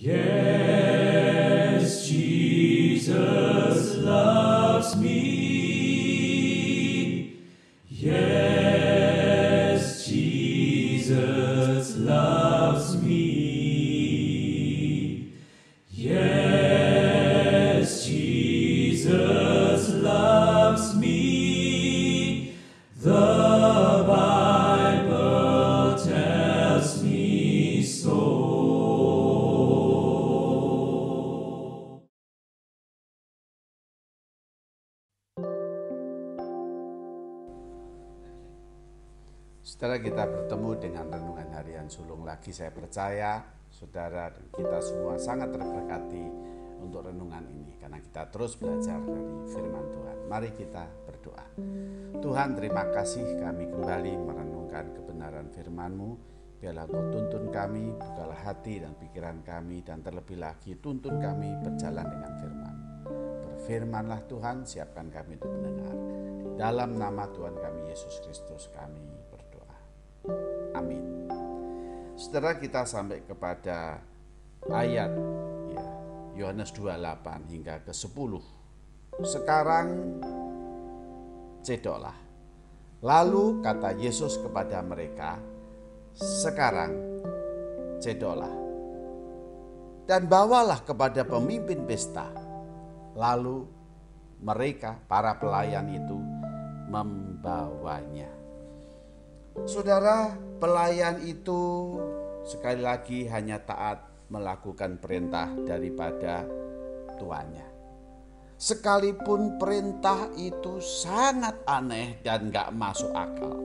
Yes, Jesus loves me. Yes, Jesus loves me. Yes, Jesus loves me. The Bible tells me so. Saudara, kita bertemu dengan renungan harian sulung lagi. Saya percaya saudara dan kita semua sangat terberkati untuk renungan ini, karena kita terus belajar dari firman Tuhan. Mari kita berdoa. Tuhan, terima kasih kami kembali merenungkan kebenaran firman-Mu. Biarlah Kau tuntun kami, bukalah hati dan pikiran kami, dan terlebih lagi tuntun kami berjalan dengan firman. Berfirmanlah Tuhan, siapkan kami untuk mendengar. Di dalam nama Tuhan kami Yesus Kristus kami berdoa. Amin. Saudara, kita sampai kepada ayat Yohanes 28 hingga ke 10. Sekarang cedoklah. Lalu kata Yesus kepada mereka, sekarang cedoklah dan bawalah kepada pemimpin pesta. Lalu mereka, para pelayan itu, membawanya. Saudara, pelayan itu sekali lagi hanya taat melakukan perintah daripada tuannya. Sekalipun perintah itu sangat aneh dan gak masuk akal.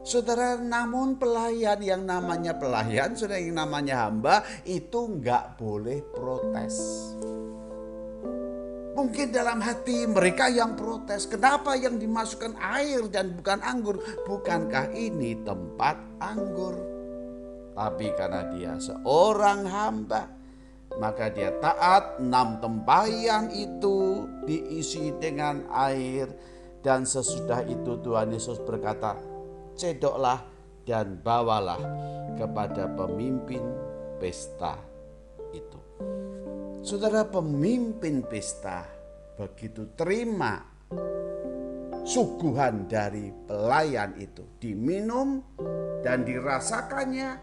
Saudara, namun pelayan yang namanya pelayan, saudara, yang namanya hamba itu gak boleh protes. Mungkin dalam hati mereka yang protes, kenapa yang dimasukkan air dan bukan anggur? Bukankah ini tempat anggur? Tapi karena dia seorang hamba, maka dia taat. 6 tempayan itu diisi dengan air, dan sesudah itu Tuhan Yesus berkata, cedoklah dan bawalah kepada pemimpin pesta itu. Saudara, pemimpin pesta begitu terima suguhan dari pelayan itu, diminum dan dirasakannya,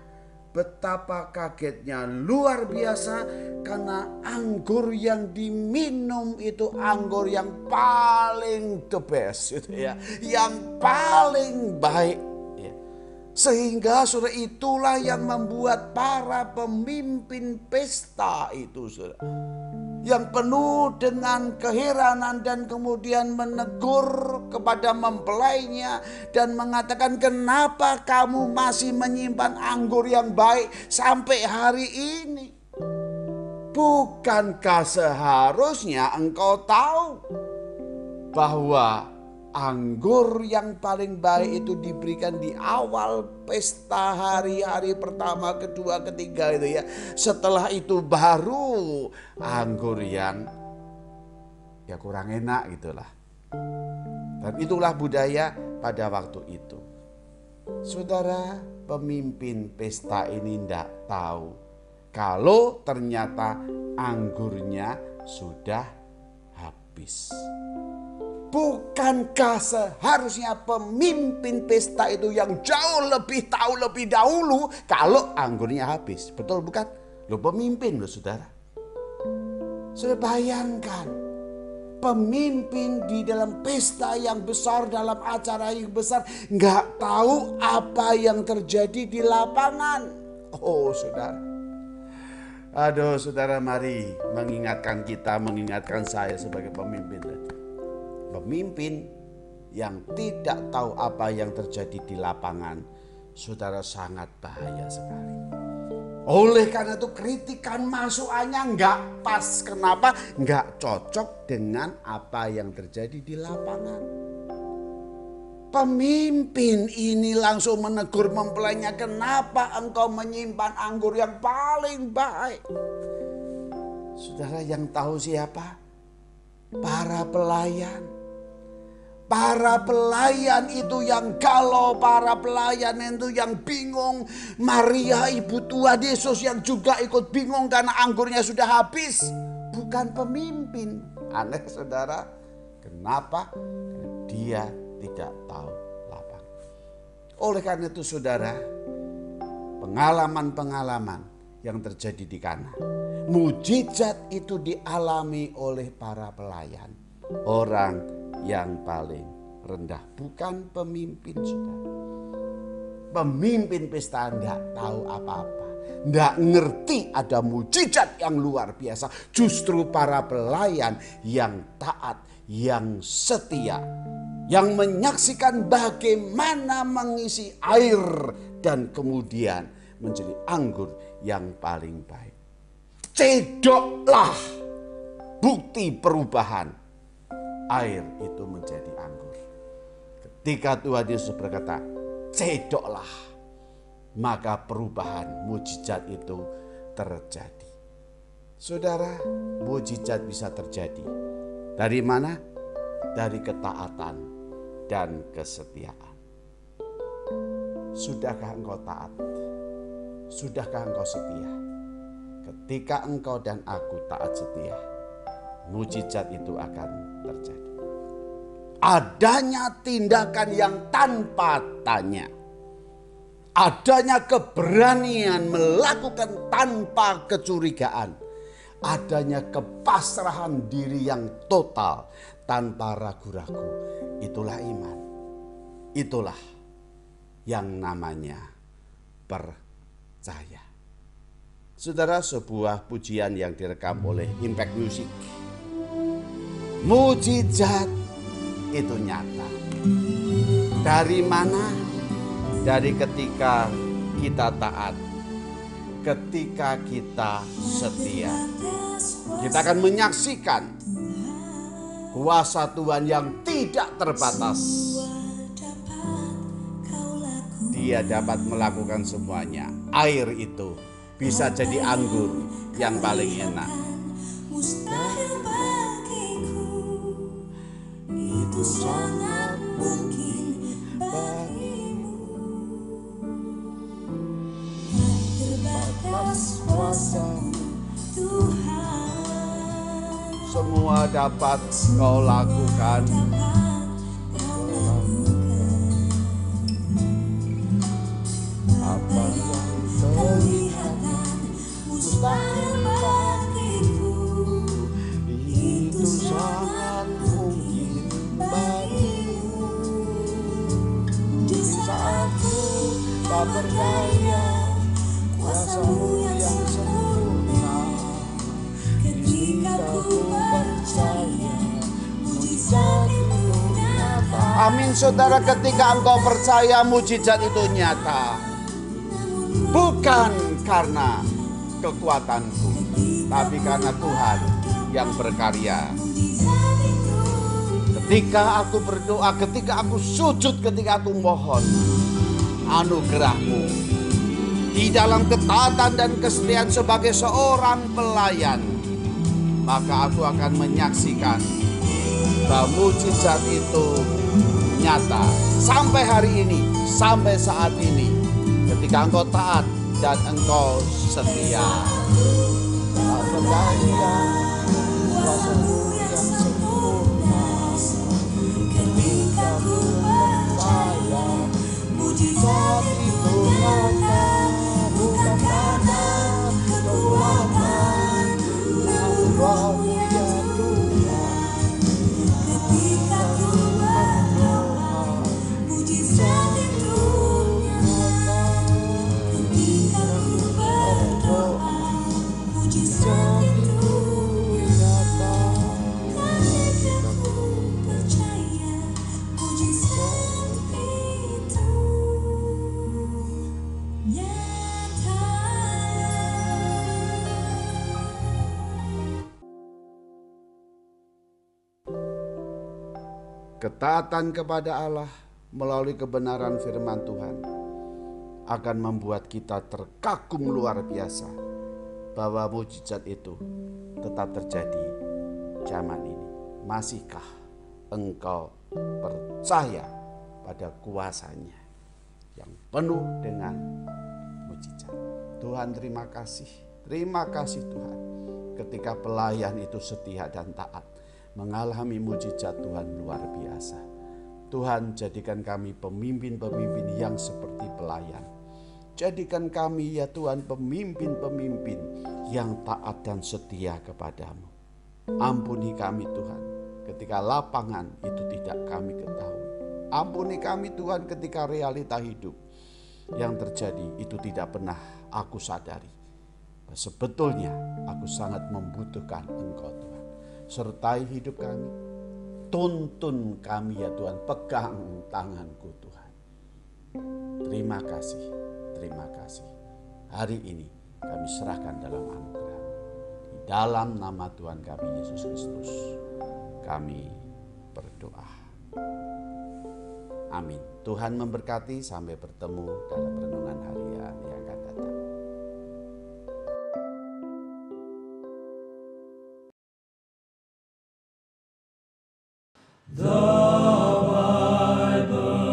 betapa kagetnya luar biasa, karena anggur yang diminum itu anggur yang paling the best gitu ya, yang paling baik ya. Sehingga saudara, itulah yang membuat para pemimpin pesta itu, saudara, yang penuh dengan keheranan dan kemudian menegur kepada mempelainya dan mengatakan, kenapa kamu masih menyimpan anggur yang baik sampai hari ini? Bukankah seharusnya engkau tahu bahwa anggur yang paling baik itu diberikan di awal pesta, hari-hari pertama, kedua, ketiga itu ya. Setelah itu baru anggur yang kurang enak gitulah. Dan itulah budaya pada waktu itu. Saudara, pemimpin pesta ini tidak tahu kalau ternyata anggurnya sudah habis. Bukankah seharusnya pemimpin pesta itu yang jauh lebih tahu lebih dahulu kalau anggurnya habis? Betul bukan? Lo pemimpin lo, saudara. Sudah bayangkan, pemimpin di dalam pesta yang besar, dalam acara yang besar, nggak tahu apa yang terjadi di lapangan. Oh saudara. Aduh saudara, mari mengingatkan kita, mengingatkan saya sebagai pemimpin tadi. Pemimpin yang tidak tahu apa yang terjadi di lapangan, saudara, sangat bahaya sekali. Oleh karena itu kritikan masukannya nggak pas. Kenapa? Nggak cocok dengan apa yang terjadi di lapangan. Pemimpin ini langsung menegur mempelainya, kenapa engkau menyimpan anggur yang paling baik? Saudara, yang tahu siapa? Para pelayan. Para pelayan itu yang galau, para pelayan itu yang bingung. Maria ibu tua Yesus yang juga ikut bingung karena anggurnya sudah habis. Bukan pemimpin. Aneh saudara, kenapa? Karena dia tidak tahu lapang. Oleh karena itu saudara, pengalaman-pengalaman yang terjadi di Kana, mujizat itu dialami oleh para pelayan. Orang yang paling rendah, bukan pemimpin saudara. Pemimpin pesta tidak tahu apa-apa, tidak ngerti ada mujizat yang luar biasa. Justru para pelayan yang taat, yang setia, yang menyaksikan bagaimana mengisi air dan kemudian menjadi anggur yang paling baik. Cedoklah bukti perubahan. Air itu menjadi anggur. Ketika Tuhan Yesus berkata, cedoklah, maka perubahan mujizat itu terjadi. Saudara, mujizat bisa terjadi. Dari mana? Dari ketaatan dan kesetiaan. Sudahkah engkau taat? Sudahkah engkau setia? Ketika engkau dan aku taat setia, mujizat itu akan terjadi. Adanya tindakan yang tanpa tanya, adanya keberanian melakukan tanpa kecurigaan, adanya kepasrahan diri yang total tanpa ragu-ragu. Itulah iman. Itulah yang namanya percaya. Saudara, sebuah pujian yang direkam oleh Impact Music. Mujizat itu nyata. Dari mana? Dari ketika kita taat, ketika kita setia. Kita akan menyaksikan kuasa Tuhan yang tidak terbatas. Dia dapat melakukan semuanya. Air itu bisa jadi anggur yang paling enak. Itu sangat mungkin bagimu. Terbatas kuasa Tuhan. Semua dapat kau lakukan. Apa yang kelihatan mustahil bagiku, itu sangat mungkin bagimu. Di saat ku tak berdaya, kuasa-Mu yang sempurna. Ketika ku percaya, mujizat itu nyata. Amin saudara, ketika engkau percaya mujizat itu nyata. Bukan karena kekuatanku, tapi karena Tuhan yang berkarya. Ketika aku berdoa, ketika aku sujud, ketika aku mohon anugerah-Mu di dalam ketaatan dan kesetiaan sebagai seorang pelayan, maka aku akan menyaksikan bahwa mujizat itu nyata sampai hari ini, sampai saat ini. Ketika engkau taat dan engkau setia, tak berdaya kuasa-Mu yang sempurna. Ketika ku percaya, mujizat itu nyata. Bukan karena kekuatan, namun ya Tuhan. Ketika ku berdoa, mujizat itu nyata. Ketika ku berdoa, mujizat itu nyata. Ketika ku percaya, mujizat itu nyata. Ketaatan kepada Allah melalui kebenaran firman Tuhan akan membuat kita terkagum luar biasa bahwa mujizat itu tetap terjadi zaman ini. Masihkah engkau percaya pada kuasa-Nya yang penuh dengan mujizat. Tuhan terima kasih Tuhan. Ketika pelayan itu setia dan taat, mengalami mujizat Tuhan luar biasa. Tuhan, jadikan kami pemimpin-pemimpin yang seperti pelayan. Jadikan kami ya Tuhan pemimpin-pemimpin yang taat dan setia kepadamu. Ampuni kami Tuhan ketika lapangan itu tidak kami ketahui. Ampuni kami Tuhan ketika realita hidup yang terjadi itu tidak pernah aku sadari. Sebetulnya aku sangat membutuhkan Engkau Tuhan. Sertai hidup kami. Tuntun kami ya Tuhan. Pegang tanganku Tuhan. Terima kasih. Terima kasih. Hari ini kami serahkan dalam anugerah. Di dalam nama Tuhan kami Yesus Kristus kami berdoa. Amin. Tuhan memberkati. Sampai bertemu dalam renungan harian yang akan datang. The Bible